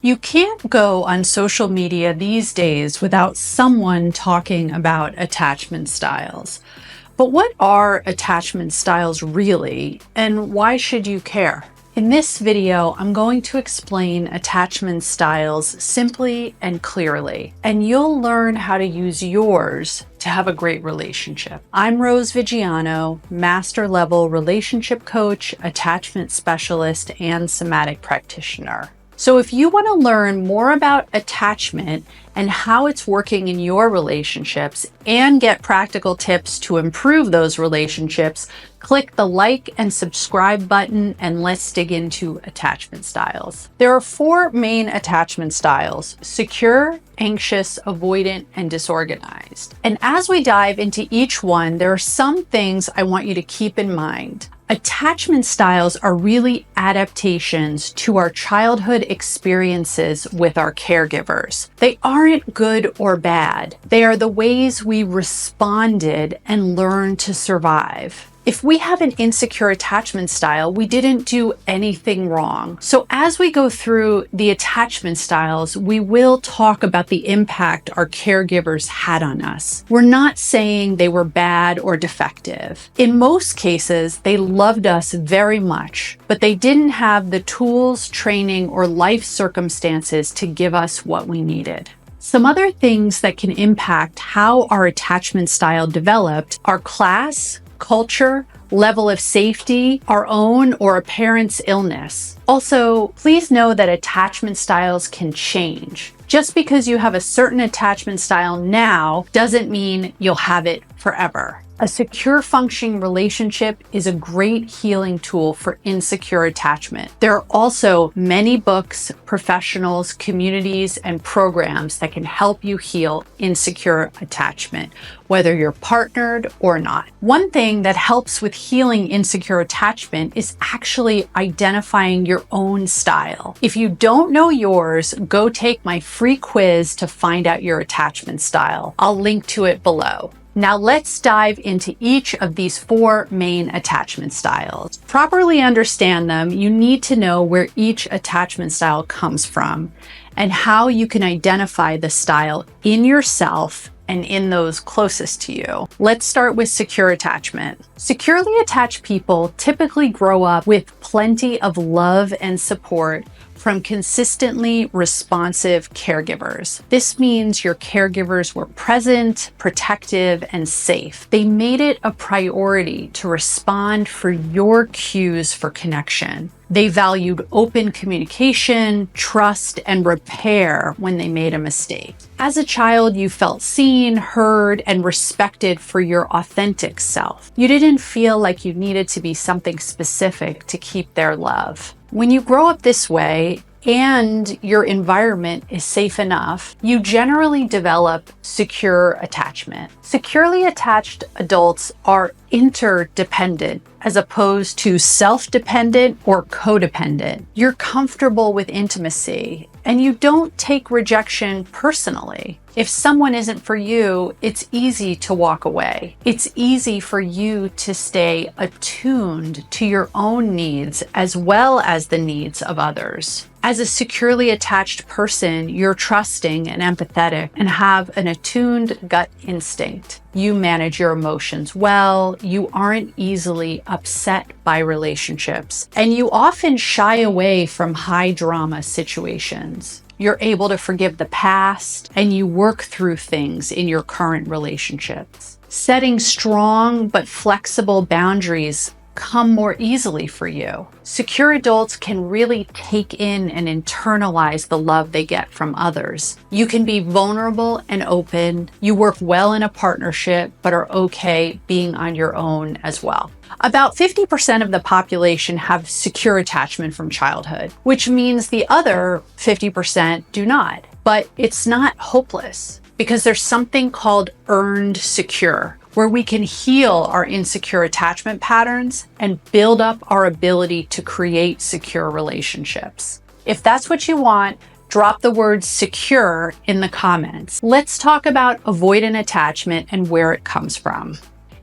You can't go on social media these days without someone talking about attachment styles. But what are attachment styles really, and why should you care? In this video, I'm going to explain attachment styles simply and clearly, and you'll learn how to use yours to have a great relationship. I'm Rose Viggiano, master level relationship coach, attachment specialist, and somatic practitioner. So if you want to learn more about attachment and how it's working in your relationships and get practical tips to improve those relationships, click the like and subscribe button and let's dig into attachment styles. There are 4 main attachment styles: secure, anxious, avoidant, and disorganized. And as we dive into each one, there are some things I want you to keep in mind. Attachment styles are really adaptations to our childhood experiences with our caregivers. They aren't good or bad. They are the ways we responded and learned to survive. If we have an insecure attachment style, we didn't do anything wrong. So as we go through the attachment styles, we will talk about the impact our caregivers had on us. We're not saying they were bad or defective. In most cases, they loved us very much, but they didn't have the tools, training, or life circumstances to give us what we needed. Some other things that can impact how our attachment style developed are class, culture, level of safety, our own or a parent's illness. Also, please know that attachment styles can change. Just because you have a certain attachment style now doesn't mean you'll have it forever. A secure, functioning relationship is a great healing tool for insecure attachment. There are also many books, professionals, communities, and programs that can help you heal insecure attachment, whether you're partnered or not. One thing that helps with healing insecure attachment is actually identifying your own style. If you don't know yours, go take my free quiz to find out your attachment style. I'll link to it below. Now let's dive into each of these 4 main attachment styles. To properly understand them, you need to know where each attachment style comes from and how you can identify the style in yourself and in those closest to you. Let's start with secure attachment. Securely attached people typically grow up with plenty of love and support from consistently responsive caregivers. This means your caregivers were present, protective, and safe. They made it a priority to respond for your cues for connection. They valued open communication, trust, and repair when they made a mistake. As a child, you felt seen, heard, and respected for your authentic self. You didn't feel like you needed to be something specific to keep their love. When you grow up this way, and your environment is safe enough, you generally develop secure attachment. Securely attached adults are interdependent as opposed to self-dependent or codependent. You're comfortable with intimacy and you don't take rejection personally. If someone isn't for you, it's easy to walk away. It's easy for you to stay attuned to your own needs as well as the needs of others. As a securely attached person, you're trusting and empathetic and have an attuned gut instinct. You manage your emotions well, you aren't easily upset by relationships, and you often shy away from high drama situations. You're able to forgive the past and you work through things in your current relationships. Setting strong but flexible boundaries come more easily for you. Secure adults can really take in and internalize the love they get from others. You can be vulnerable and open. You work well in a partnership, but are okay being on your own as well. About 50% of the population have secure attachment from childhood, which means the other 50% do not. But it's not hopeless because there's something called earned secure, where we can heal our insecure attachment patterns and build up our ability to create secure relationships. If that's what you want, drop the word secure in the comments. Let's talk about avoidant attachment and where it comes from.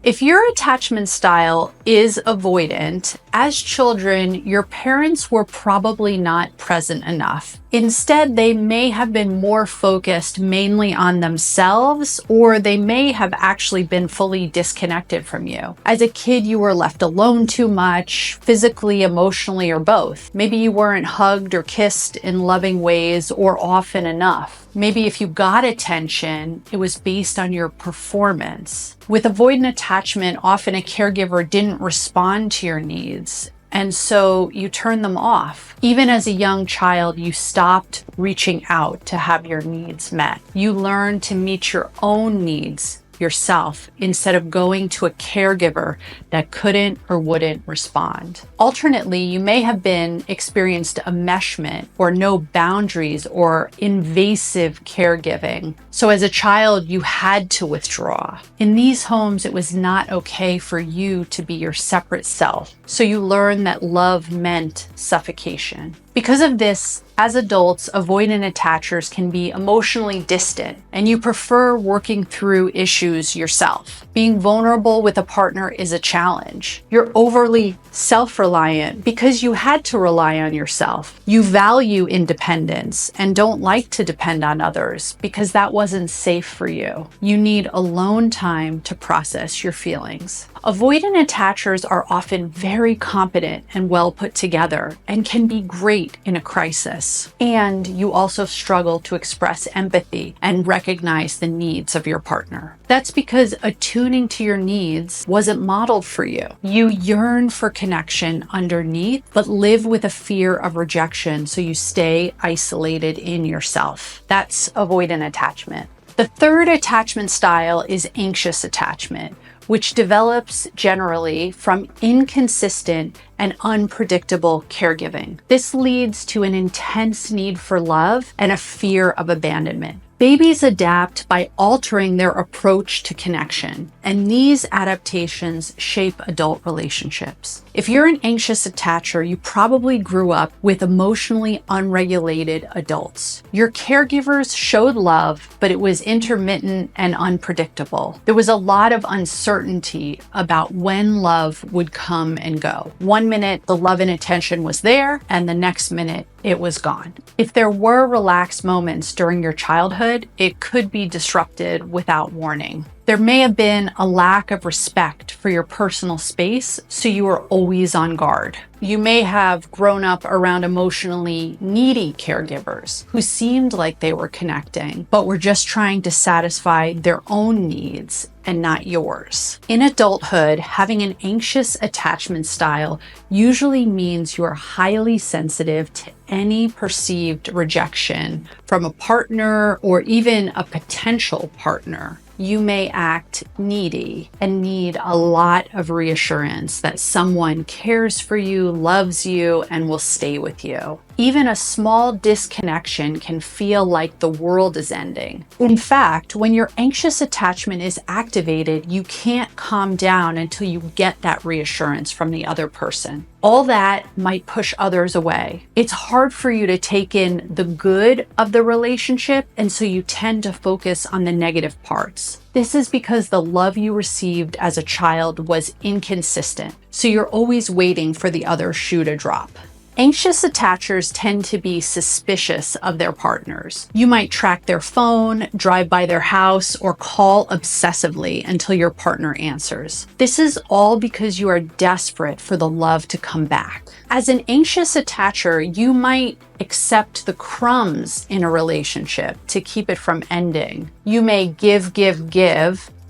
If your attachment style is avoidant, as children, your parents were probably not present enough. Instead, they may have been more focused mainly on themselves, or they may have actually been fully disconnected from you. As a kid, you were left alone too much, physically, emotionally, or both. Maybe you weren't hugged or kissed in loving ways or often enough. Maybe if you got attention, it was based on your performance. With avoidant attachment, often a caregiver didn't respond to your needs, and so you turn them off. Even as a young child, you stopped reaching out to have your needs met. You learned to meet your own needs yourself instead of going to a caregiver that couldn't or wouldn't respond. Alternately, you may have been experienced enmeshment or no boundaries or invasive caregiving. So as a child, you had to withdraw. In these homes, it was not okay for you to be your separate self. So you learned that love meant suffocation. Because of this, as adults, avoidant attachers can be emotionally distant, and you prefer working through issues yourself. Being vulnerable with a partner is a challenge. You're overly self-reliant because you had to rely on yourself. You value independence and don't like to depend on others because that wasn't safe for you. You need alone time to process your feelings. Avoidant attachers are often very competent and well put together and can be great in a crisis. And you also struggle to express empathy and recognize the needs of your partner. That's because attuning to your needs wasn't modeled for you. You yearn for connection underneath, but live with a fear of rejection, so you stay isolated in yourself. That's avoidant attachment. The third attachment style is anxious attachment, which develops generally from inconsistent and unpredictable caregiving. This leads to an intense need for love and a fear of abandonment. Babies adapt by altering their approach to connection, and these adaptations shape adult relationships. If you're an anxious attacher, you probably grew up with emotionally unregulated adults. Your caregivers showed love, but it was intermittent and unpredictable. There was a lot of uncertainty about when love would come and go. One minute, the love and attention was there, and the next minute, it was gone. If there were relaxed moments during your childhood, it could be disrupted without warning. There may have been a lack of respect for your personal space, so you were always on guard. You may have grown up around emotionally needy caregivers who seemed like they were connecting, but were just trying to satisfy their own needs and not yours. In adulthood, having an anxious attachment style usually means you are highly sensitive to any perceived rejection from a partner or even a potential partner. You may act needy and need a lot of reassurance that someone cares for you, loves you, and will stay with you. Even a small disconnection can feel like the world is ending. In fact, when your anxious attachment is activated, you can't calm down until you get that reassurance from the other person. All that might push others away. It's hard for you to take in the good of the relationship, and so you tend to focus on the negative parts. This is because the love you received as a child was inconsistent, so you're always waiting for the other shoe to drop. Anxious attachers tend to be suspicious of their partners. You might track their phone, drive by their house, or call obsessively until your partner answers. This is all because you are desperate for the love to come back. As an anxious attacher, you might accept the crumbs in a relationship to keep it from ending. You may give,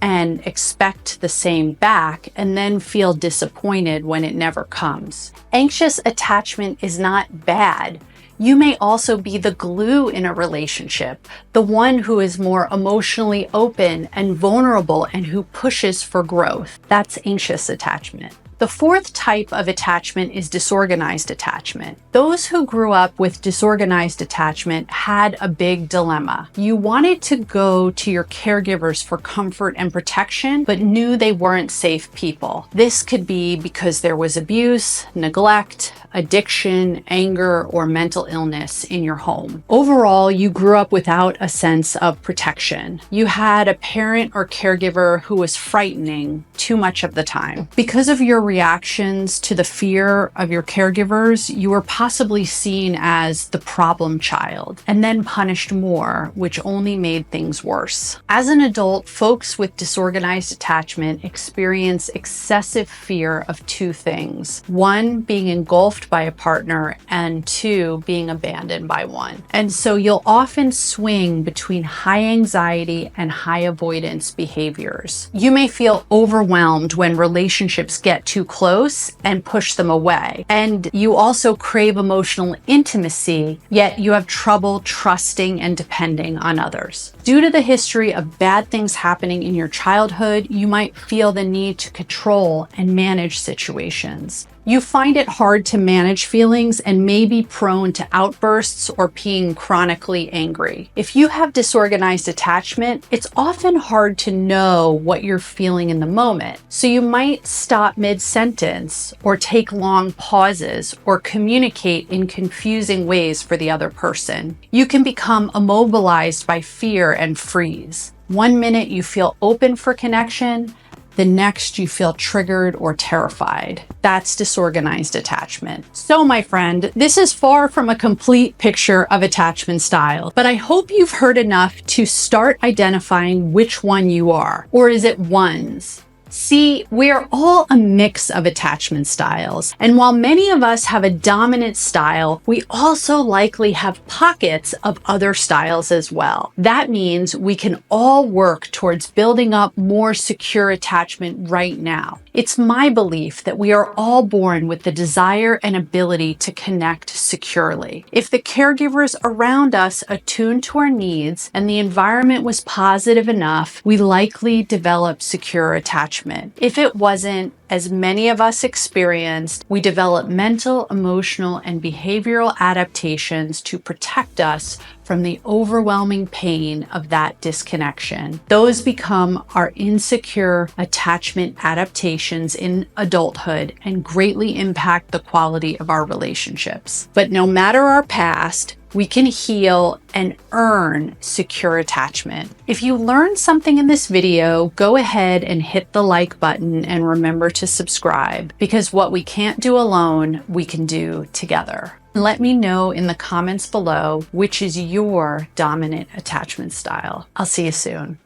and expect the same back, and then feel disappointed when it never comes. Anxious attachment is not bad. You may also be the glue in a relationship, the one who is more emotionally open and vulnerable and who pushes for growth. That's anxious attachment. The fourth type of attachment is disorganized attachment. Those who grew up with disorganized attachment had a big dilemma. You wanted to go to your caregivers for comfort and protection, but knew they weren't safe people. This could be because there was abuse, neglect, addiction, anger, or mental illness in your home. Overall, you grew up without a sense of protection. You had a parent or caregiver who was frightening too much of the time. Because of your reactions to the fear of your caregivers, you were possibly seen as the problem child and then punished more, which only made things worse. As an adult, folks with disorganized attachment experience excessive fear of two things. One, being engulfed by a partner, and two, being abandoned by one. And so you'll often swing between high anxiety and high avoidance behaviors. You may feel overwhelmed when relationships get too close and push them away. And you also crave emotional intimacy, yet you have trouble trusting and depending on others. Due to the history of bad things happening in your childhood, you might feel the need to control and manage situations. You find it hard to manage feelings and may be prone to outbursts or being chronically angry. If you have disorganized attachment, it's often hard to know what you're feeling in the moment. So you might stop mid-sentence or take long pauses or communicate in confusing ways for the other person. You can become immobilized by fear and freeze. One minute you feel open for connection, the next you feel triggered or terrified. That's disorganized attachment. So my friend, this is far from a complete picture of attachment style, but I hope you've heard enough to start identifying which one you are. Or is it ones? See, we're all a mix of attachment styles, and while many of us have a dominant style, we also likely have pockets of other styles as well. That means we can all work towards building up more secure attachment right now. It's my belief that we are all born with the desire and ability to connect securely. If the caregivers around us attuned to our needs and the environment was positive enough, we likely develop secure attachment. If it wasn't, as many of us experienced, we develop mental, emotional, and behavioral adaptations to protect us from the overwhelming pain of that disconnection. Those become our insecure attachment adaptations in adulthood and greatly impact the quality of our relationships. But no matter our past, we can heal and earn secure attachment. If you learned something in this video, go ahead and hit the like button and remember to subscribe, because what we can't do alone, we can do together. Let me know in the comments below which is your dominant attachment style. I'll see you soon.